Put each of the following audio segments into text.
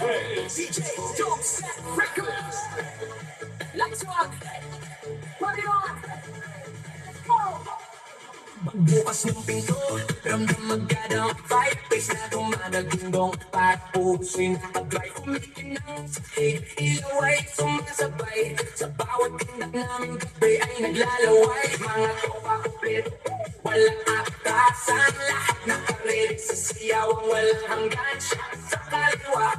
DJ Dope Set Records. Lights on. Put it on. Go. Bukas ng pinto, ramdam magkadang vibe. Pace na dumadagundong pag-puso'y nakadrive. Kumikinang sakit, ilaw ay sumasabay. Sa bawat tindak naming gabi ay naglalaway. Mga tropa kumpleto, walang atasan. Lahat nakaredy sa siyaw ang walang hanggan. Siya sa kaliwa,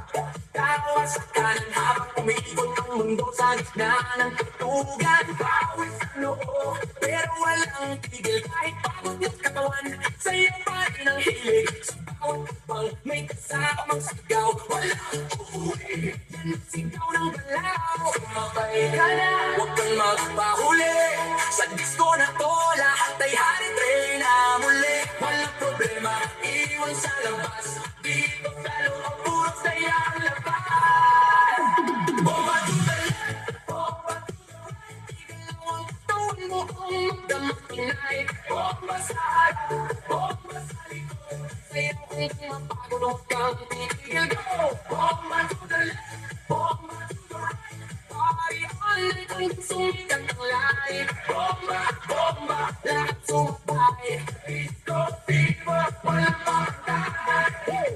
tawa sa kanan. Habang umiikot ang mundo sa gitna ng tutugan. Bawis sa noo, pero walang tigil. Kahit pagod ng katawan, sa'yo pa rin ang hilig. Sa bawat kapang may kasamang sigaw. Walang uuwi, yan ang sigaw ng galaw. Kumabay ka na, huwag kang magpahuli. Sa disco na to, lahat ay hari-train na muli. Walang problema, iwan sa labas. Dito sa loob, puro saya ang labas. Bomba to the left, bomba to the right. Tigil ang katawan mo kung magdamag tonight. Bomba sa harap, bomba sa likod. Sa'yo kung mapagod o kang tigil ko. Bomba to the left, bomba to the right. Party on hanggang sumikat ang light. Bomba, bomba, lahat sumabay. Disco fever, walang pamatay.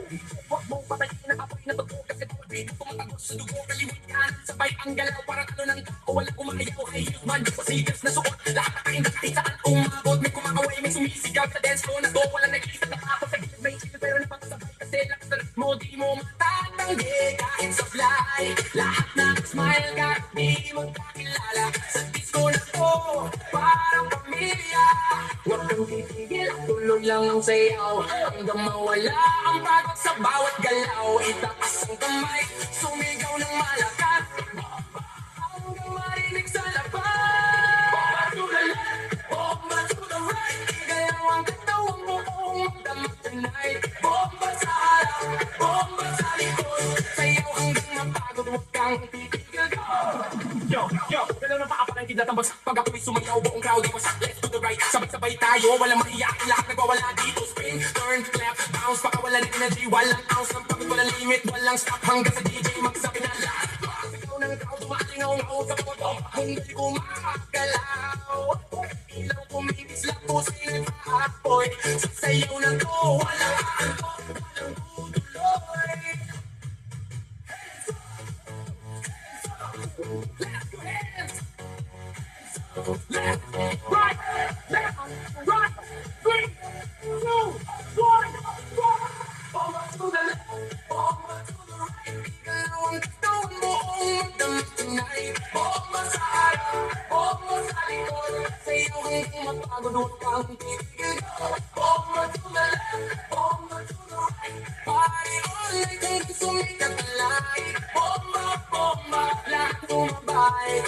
Huwag mong patayin ang apoy na bago kasi pag-ibig tumatagos sa dugo. Kaliwit yan, sabay ang galaw parang ano ng tao. Walang umayaw, hey, man, pasigas na suot. Lahat na kain kahit saan umabot. May kumakaway, may sumisigaw sa dance floor na to. Walang nag-iisa na ako sa gilid, may chill pero napakasabay. Kasi lakas na mo, di mo matatanggi kahit sa fly. Lahat na smile ka, di mo kakilala. Sa disco na to, parang pamilya. Huwag kang titigil, tuloy lang ang sayaw. Hanggang mawala ang pagod sa bawat galaw. Itaas ang kamay, sumigaw ng malakas. Hanggang marinig sa labas. Bomba to the left, bomba to the right. Igalaw ang katawang mo kung magdamag tonight. Bomba sa harap, bomba sa likod. Sayaw hanggang mapagod, huwag kang titigil. Yo, galaw ng paa parang kidlatambas. Pag ako'y sumayaw, buong crowd ay wasak. Left to the right, sabay-sabay tayo. Walang maiyakin, lahat nagwawala dito. Spin, turn, clap, bounce. Baka walang energy, walang ounce. Ng pagod, walang limit, walang stop. Hanggang sa DJ magsabi na lahat. Sigaw ng crowd, tumalingaw-ngaw sa photo. Hindi kumakagalaw. Ilaw kumibis lang po sa'yo nag-aapoy. Sa sayaw na to, walang aantok, walang tutuloy. Left your hands. Left, right, left, right, 3, 2, 1, go! Bomba to the left, bomba to the right. Igalaw ang katawan mo kung magdamag tonight. Bomba sa harap, bomba sa likod. Sa'yo hanggang mapagod, huwag kang titigil. Bomba to the left, bomba to the right. Party all night hanggang sumikat ang light. Bomba, bomba, lahat tumabay.